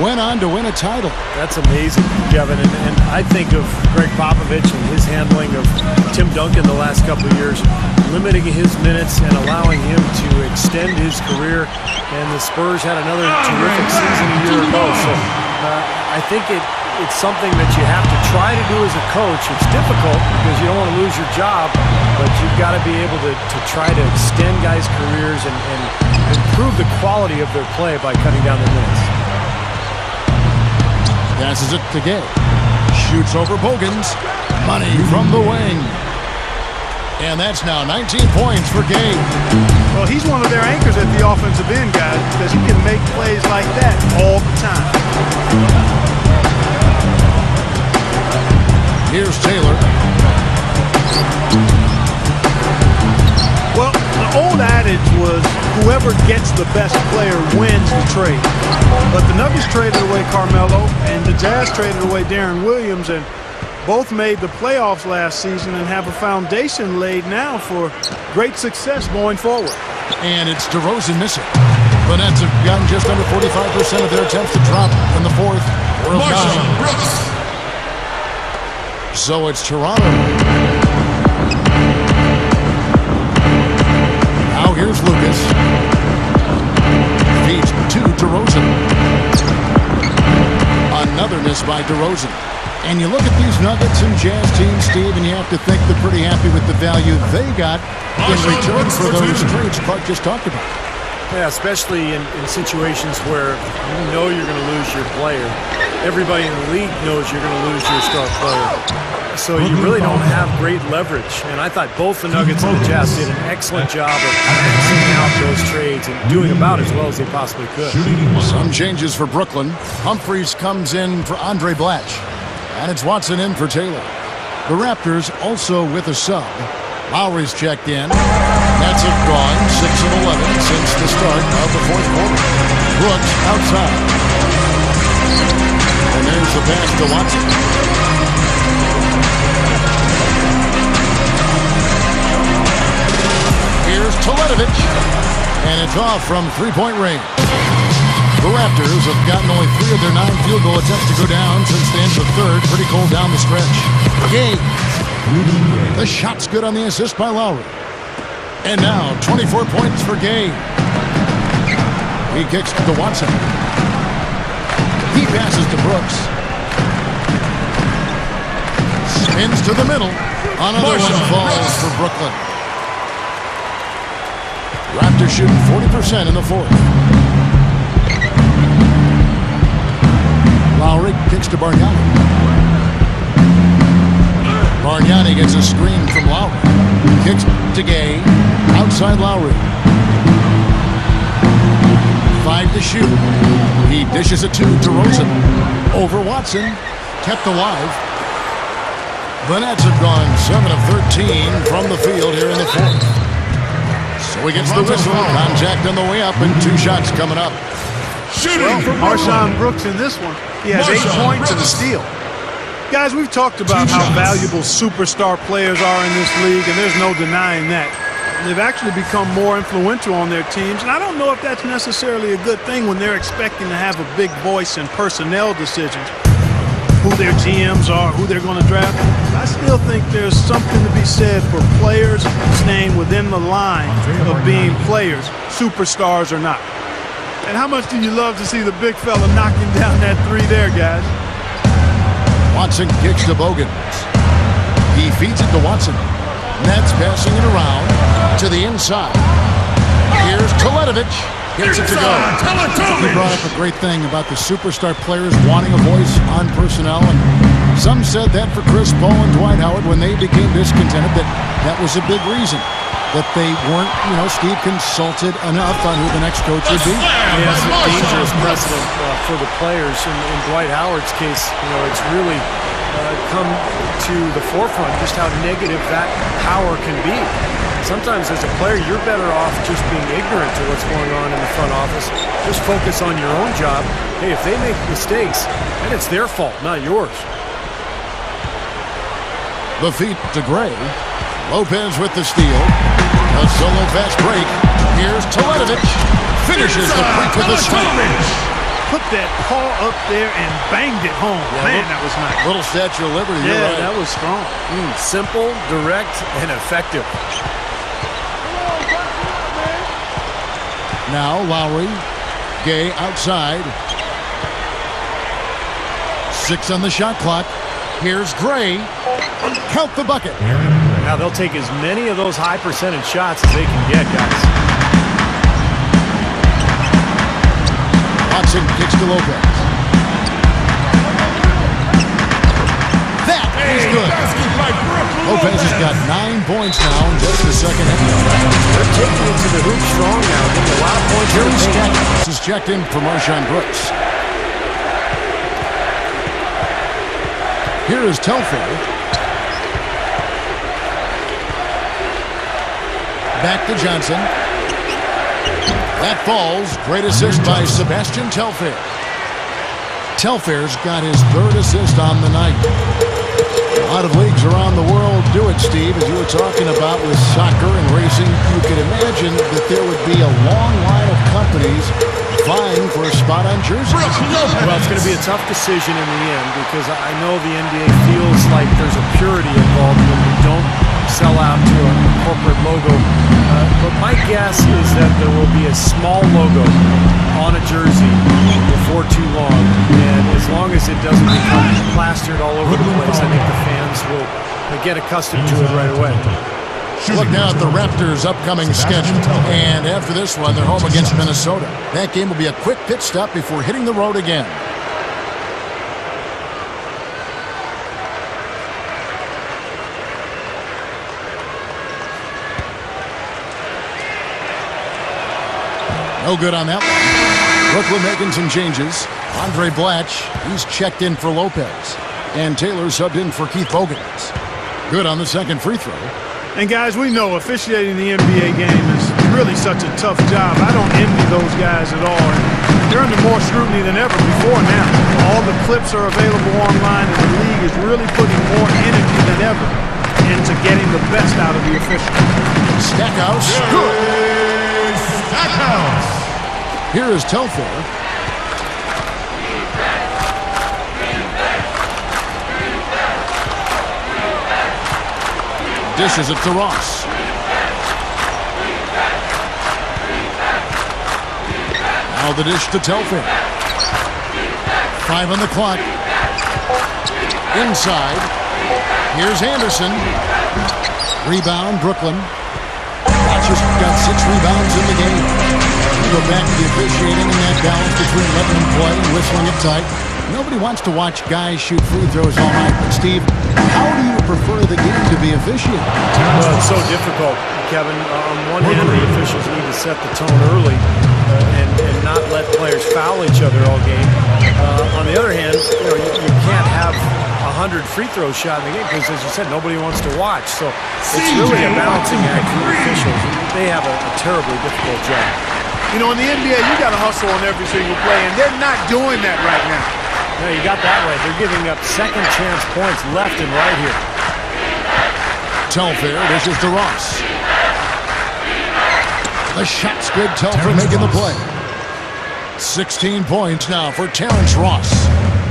went on to win a title. That's amazing, Kevin. And I think of Greg Popovich and his handling of Tim Duncan the last couple of years, limiting his minutes and allowing him to extend his career. And the Spurs had another terrific season a year ago. So I think it's something that you have to try to do as a coach. It's difficult because you don't want to lose your job, but you've got to be able to try to extend guys' careers and improve the quality of their play by cutting down their minutes. Passes it to Gay. Shoots over Bogans. Money from the wing. And that's now 19 points for Gay. Well, he's one of their anchors at the offensive end, guys, because he can make plays like that all the time. Here's Taylor. Well, the old adage was whoever gets the best player wins the trade. But the Nuggets traded away Carmelo, and the Jazz traded away Darren Williams, and both made the playoffs last season and have a foundation laid now for great success going forward. And it's DeRozan missing. The Nets have gotten just under 45% of their attempts to drop in the fourth. So it's Toronto. Now here's Lucas. Feeds to DeRozan. Another miss by DeRozan. And you look at these Nuggets and Jazz teams, Steve, and you have to think they're pretty happy with the value they got in return for those trades Clark just talked about. Yeah, especially in situations where you know you're going to lose your player. Everybody in the league knows you're going to lose your star player. So you really don't have great leverage. And I thought both the Nuggets and the Jazz did an excellent job of maxing out those trades and doing about as well as they possibly could. Some changes for Brooklyn. Humphries comes in for Andre Blatch. And it's Watson in for Taylor. The Raptors also with a sub. Lowry's checked in. Nets have gone 6 of 11 since the start of the fourth quarter. Brooks outside. And there's the pass to Watson. Here's Teletovic. And it's off from three-point range. The Raptors have gotten only 3 of their 9 field goal attempts to go down since the end of the third. Pretty cold down the stretch. Gay. The shot's good on the assist by Lowry. And now 24 points for Gay. He kicks to Watson. He passes to Brooks. Spins to the middle. Another one falls for Brooklyn. Raptors shooting 40% in the fourth. Lowry kicks to Bargnani. Bargnani gets a screen from Lowry. Kicks to Gay. Outside Lowry. 5 to shoot. He dishes it to DeRozan. Over Watson. Kept alive. The Nets have gone 7 of 13 from the field here in the fourth. So he gets the whistle. Contact on the way up and 2 shots coming up. Well, Marshawn Brooks in this one. He has 8 points and a steal. Guys, we've talked about how valuable superstar players are in this league, and there's no denying that. They've actually become more influential on their teams, and I don't know if that's necessarily a good thing when they're expecting to have a big voice in personnel decisions, who their GMs are, who they're going to draft. I still think there's something to be said for players staying within the line of being players, superstars or not. And how much do you love to see the big fella knocking down that 3 there, guys? Watson kicks to Bogans. He feeds it to Watson. Nets passing it around to the inside. Here's Teletovic. Gets it to go. He brought up a great thing about the superstar players wanting a voice on personnel. And some said that for Chris Paul and Dwight Howard when they became discontented, that was a big reason. That they weren't, Steve, consulted enough on who the next coach would be. Yeah, it's a dangerous precedent for the players. In Dwight Howard's case, it's really come to the forefront just how negative that power can be. Sometimes as a player, you're better off just being ignorant to what's going on in the front office. Just focus on your own job. Hey, if they make mistakes, then it's their fault, not yours. The feet to Gray. Lopez with the steal. A solo fast break. Here's Teletovic. Finishes the break with a swing. Put that paw up there and banged it home. Man, that was nice. Little Statue of Liberty. Yeah, right. that was strong. Simple, direct, and effective. Now Lowry. Gay outside. 6 on the shot clock. Here's Gray. Count the bucket. Now they'll take as many of those high percentage shots as they can get, guys. Watson kicks to Lopez. That is good. Lopez has got 9 points now in just the second half. They're taking it to the hoop strong now. Getting a lot of points. This is checked in for Marshawn Brooks. Here is Telfair. Back to Johnson. That falls. Great assist by Sebastian Telfair. Telfair's got his 3rd assist on the night. A lot of leagues around the world do it, Steve. As you were talking about with soccer and racing, you could imagine that there would be a long line of companies vying for a spot on jerseys. Well, it's going to be a tough decision in the end because I know the NBA feels like there's a purity involved when we don't sell out to a corporate logo. But my guess is that there will be a small logo on a jersey before too long. And as long as it doesn't become plastered all over the place, I think the fans will get accustomed to it right away. Look now at the Raptors' upcoming schedule. And after this one, they're home against Minnesota. That game will be a quick pit stop before hitting the road again. No good on that one. Brooklyn making some changes. Andre Blatch, he's checked in for Lopez. And Taylor subbed in for Keith Bogans. Good on the second free throw. And guys, we know officiating the NBA game is really such a tough job. I don't envy those guys at all. They're under more scrutiny than ever before now. All the clips are available online, and the league is really putting more energy than ever into getting the best out of the officials. Stackhouse, good. Stackhouse. Here is Telfair. Dishes it to Ross. Now the dish to Telfair. 5 on the clock. Inside. Here's Anderson. Rebound, Brooklyn. Just got 6 rebounds in the game. We go back to the officiating and that balance between letting them play and whistling it tight. Nobody wants to watch guys shoot free throws all night. But Steve, how do you prefer the game to be officiated? Well, it's so difficult, Kevin. On one hand, the officials need to set the tone early and not let players foul each other all game. On the other hand, you can't have 100 free throws shot in the game because, as you said, nobody wants to watch. So it's really a balancing act for the officials. They have a terribly difficult job. You know, in the NBA, you got to hustle on every single play, and they're not doing that right now. No, you got that right. They're giving up second chance points left and right here. Telfair dishes to Ross. The shot's good. Telfair making the play. 16 points now for Terrence Ross.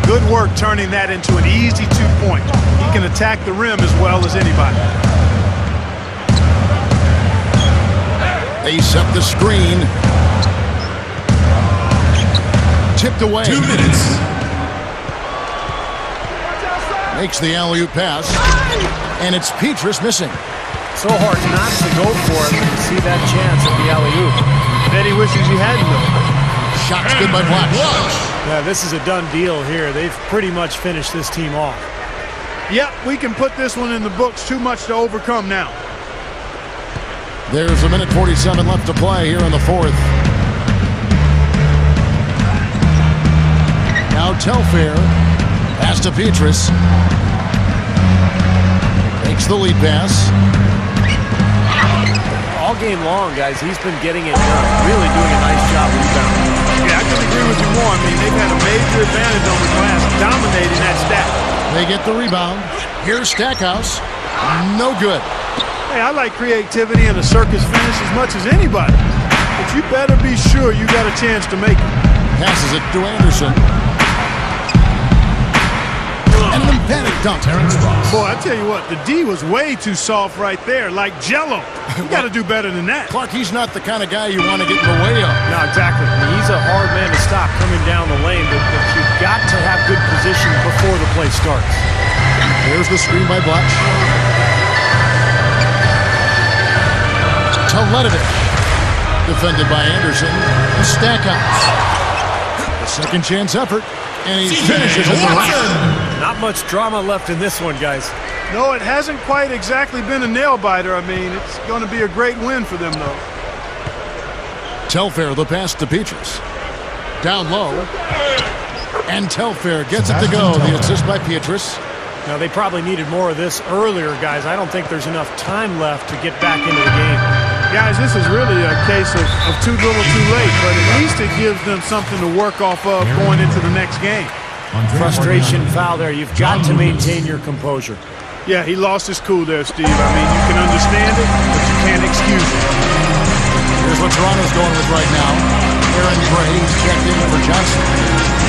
Good work turning that into an easy 2-point. He can attack the rim as well as anybody. They set the screen. Tipped away. 2 minutes. Makes the alley-oop pass. And it's Petrus missing. So hard not to go for it when you see that chance at the alley-oop. Bet he wishes he hadn't though. Shot's good by Blatch. Yeah, this is a done deal here. They've pretty much finished this team off. Yep, we can put this one in the books. Too much to overcome now. There's a minute 47 left to play here in the fourth. Now Telfair. Pass to Petrus. Fakes the lead pass. All game long, guys, he's been getting it done. Really doing a nice job rebounding. Yeah, I couldn't agree with you more. I mean, they've had a major advantage on the glass, dominating that stack. They get the rebound. Here's Stackhouse. No good. Hey, I like creativity and a circus finish as much as anybody. But you better be sure you got a chance to make it. Passes it to Anderson. And an emphatic dunk. Boy, I tell you what, the D was way too soft right there, like Jell-O. You got to do better than that. Clark, he's not the kind of guy you want to get in the way of. No, exactly. I mean, he's a hard man to stop coming down the lane, but you've got to have good position before the play starts. There's the screen by Blatch. Teletovic. Defended by Anderson. Stackhouse. A second chance effort. And he finishes it. Not much drama left in this one, guys. No, it hasn't quite exactly been a nail-biter. I mean, it's going to be a great win for them, though. Telfair, the pass to Petrus. Down low. And Telfair gets it to go. The assist by Petrus. Now, they probably needed more of this earlier, guys. I don't think there's enough time left to get back into the game. Guys, this is really a case of too little too late, but at least it gives them something to work off of going into the next game. Frustration foul there. You've got to maintain your composure. Yeah, he lost his cool there, Steve. I mean, you can understand it, but you can't excuse it. Here's what Toronto's going with right now. Aaron Gray, he's checked in for Johnson.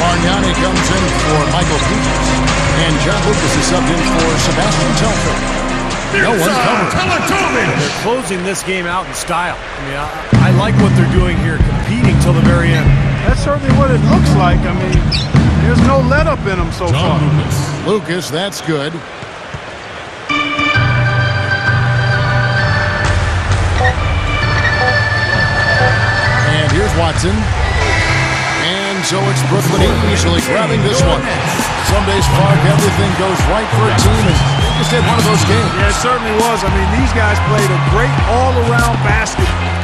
Bargnani comes in for Michael Petrus. And John Lucas is subbed in for Sebastian Telfair. No one covered. They're closing this game out in style. I mean, I like what they're doing here, competing till the very end. That's certainly what it looks like. I mean, there's no let-up in them so far. Lucas, that's good. And here's Watson. And so it's Brooklyn easily grabbing this one. Some days, Clark, everything goes right for a team, and they just had one of those games. Yeah, it certainly was. I mean, these guys played a great all-around basketball.